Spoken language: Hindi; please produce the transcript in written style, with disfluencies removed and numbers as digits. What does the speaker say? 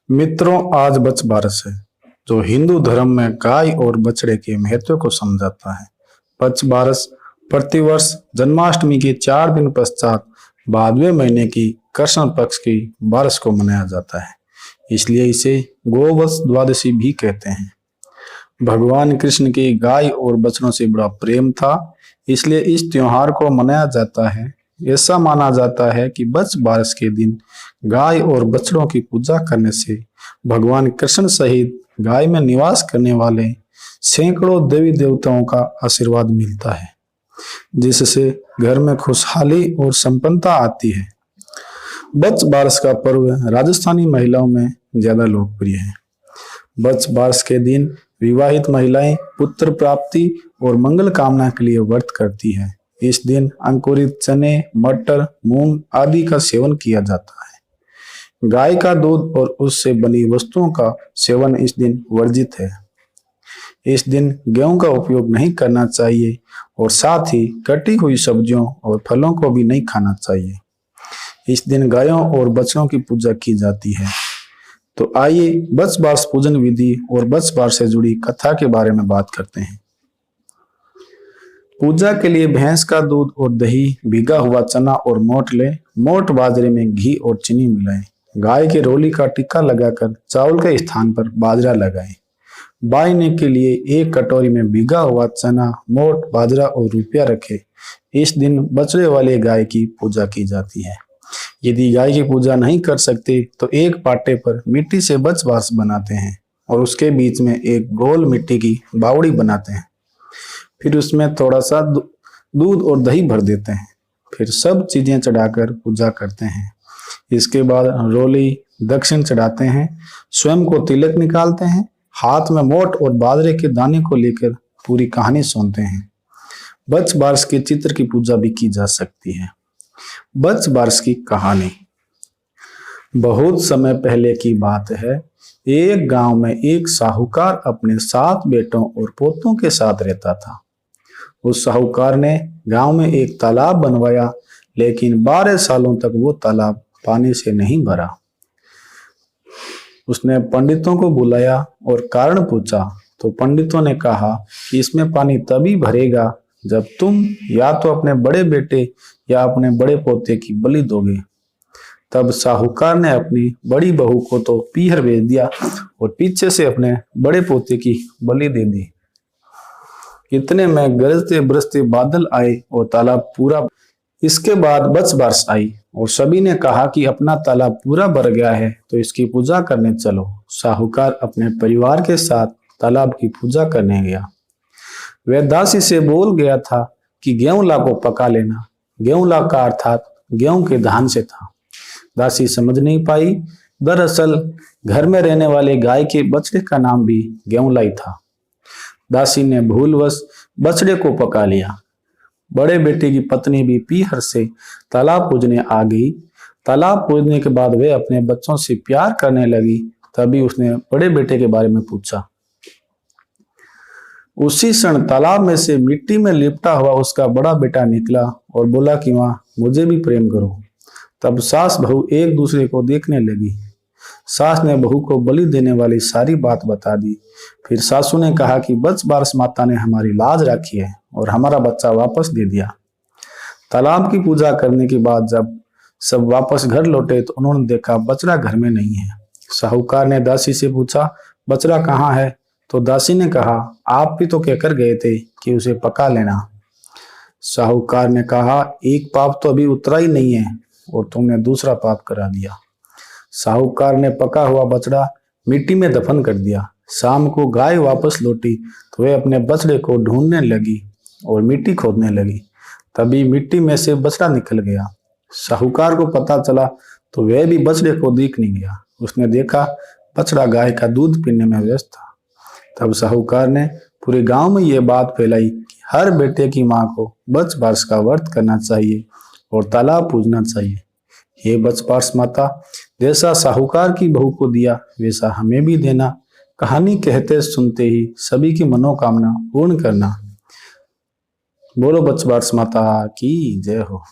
मित्रों, आज बच बारस है जो हिंदू धर्म में गाय और बछड़े के महत्व को समझाता है। बच बारस प्रतिवर्ष जन्माष्टमी के 4 दिन पश्चात भादवे महीने की कृष्ण पक्ष की बारस को मनाया जाता है, इसलिए इसे गोवश द्वादशी भी कहते हैं। भगवान कृष्ण की गाय और बछड़ों से बड़ा प्रेम था, इसलिए इस त्योहार को मनाया जाता है। ऐसा माना जाता है कि बच बारस के दिन गाय और बछड़ों की पूजा करने से भगवान कृष्ण सहित गाय में निवास करने वाले सैकड़ों देवी देवताओं का आशीर्वाद मिलता है, जिससे घर में खुशहाली और संपन्नता आती है। बच बारस का पर्व राजस्थानी महिलाओं में ज्यादा लोकप्रिय है। बच बारस के दिन विवाहित महिलाएं पुत्र प्राप्ति और मंगल कामना के लिए व्रत करती हैं। इस दिन अंकुरित चने, मटर, मूंग आदि का सेवन किया जाता है। गाय का दूध और उससे बनी वस्तुओं का सेवन इस दिन वर्जित है। इस दिन गेहूं का उपयोग नहीं करना चाहिए और साथ ही कटी हुई सब्जियों और फलों को भी नहीं खाना चाहिए। इस दिन गायों और बछड़ों की पूजा की जाती है। तो आइए बच बारस पूजन विधि और बच बारस से जुड़ी कथा के बारे में बात करते हैं। पूजा के लिए भैंस का दूध और दही, भीगा हुआ चना और मोठ ले। मोठ बाजरे में घी और चीनी मिलाएं। गाय के रोली का टिक्का लगाकर चावल के स्थान पर बाजरा लगाएं। बायने के लिए एक कटोरी में भीगा हुआ चना, मोठ, बाजरा और रुपया रखें। इस दिन बछड़े वाले गाय की पूजा की जाती है। यदि गाय की पूजा नहीं कर सकते तो एक पाटे पर मिट्टी से बच बारस बनाते हैं और उसके बीच में एक गोल मिट्टी की बावड़ी बनाते हैं। फिर उसमें थोड़ा सा दूध और दही भर देते हैं। फिर सब चीजें चढ़ाकर पूजा करते हैं। इसके बाद रोली दक्षिण चढ़ाते हैं, स्वयं को तिलक निकालते हैं, हाथ में मोठ और बाजरे के दाने को लेकर पूरी कहानी सुनते हैं। बच बारस के चित्र की पूजा भी की जा सकती है। बच बारस की कहानी बहुत समय पहले की बात है। एक गांव में एक साहूकार अपने 7 बेटों और पोतों के साथ रहता था। उस साहूकार ने गांव में एक तालाब बनवाया, लेकिन 12 सालों तक वो तालाब पानी से नहीं भरा। उसने पंडितों को बुलाया और कारण पूछा, तो पंडितों ने कहा कि इसमें पानी तभी भरेगा जब तुम या तो अपने बड़े बेटे या अपने बड़े पोते की बलि दोगे। तब साहूकार ने अपनी बड़ी बहू को तो पीहर भेज दिया और पीछे से अपने बड़े पोते की बलि दे दी। इतने में गरजते बरसते बादल आए और तालाब पूरा। इसके बाद बच बारस आई और सभी ने कहा कि अपना तालाब पूरा भर गया है तो इसकी पूजा करने चलो। साहूकार अपने परिवार के साथ तालाब की पूजा करने गया। वह दासी से बोल गया था कि गेहूं ला को पका लेना। गेहूं ला का अर्थात गेहूं के धान से था। दासी समझ नहीं पाई। दरअसल घर में रहने वाले गाय के बछड़े का नाम भी गेहूं लाई था। दासी ने भूलवश बछड़े को पका लिया। बड़े बेटे की पत्नी भी पीहर से तालाब पूजने आ गई। तालाब पूजने के बाद वे अपने बच्चों से प्यार करने लगी। तभी उसने बड़े बेटे के बारे में पूछा। उसी क्षण तालाब में से मिट्टी में लिपटा हुआ उसका बड़ा बेटा निकला और बोला कि मां, मुझे भी प्रेम करो। तब सास बहू एक दूसरे को देखने लगी। सास ने बहू को बलि देने वाली सारी बात बता दी। फिर सासू ने कहा कि बच बारस माता ने हमारी लाज रखी है और हमारा बच्चा वापस दे दिया। तालाब की पूजा करने के बाद जब सब वापस घर लौटे तो उन्होंने देखा बछड़ा घर में नहीं है। साहूकार ने दासी से पूछा, बछड़ा कहाँ है? तो दासी ने कहा, आप भी तो कहकर गए थे कि उसे पका लेना। साहूकार ने कहा, एक पाप तो अभी उतरा ही नहीं है और तुमने दूसरा पाप करा दिया। साहूकार ने पका हुआ बछड़ा मिट्टी में दफन कर दिया। शाम को गाय वापस लौटी तो वह अपने बछड़े को ढूंढने लगी और मिट्टी खोदने लगी। तभी मिट्टी में से बछड़ा निकल गया। साहूकार को पता चला तो वह भी बछड़े को देखने गया। उसने देखा बछड़ा गाय का दूध पीने में व्यस्त था। तब साहूकार ने पूरे गांव में यह बात फैलाई कि हर बेटे की मां को बच बारस का व्रत करना चाहिए और तालाब पूजना चाहिए। ये बच बारस माता, जैसा साहूकार की बहू को दिया वैसा हमें भी देना। कहानी कहते सुनते ही सभी की मनोकामना पूर्ण करना। बोलो बच बारस माता की जय हो।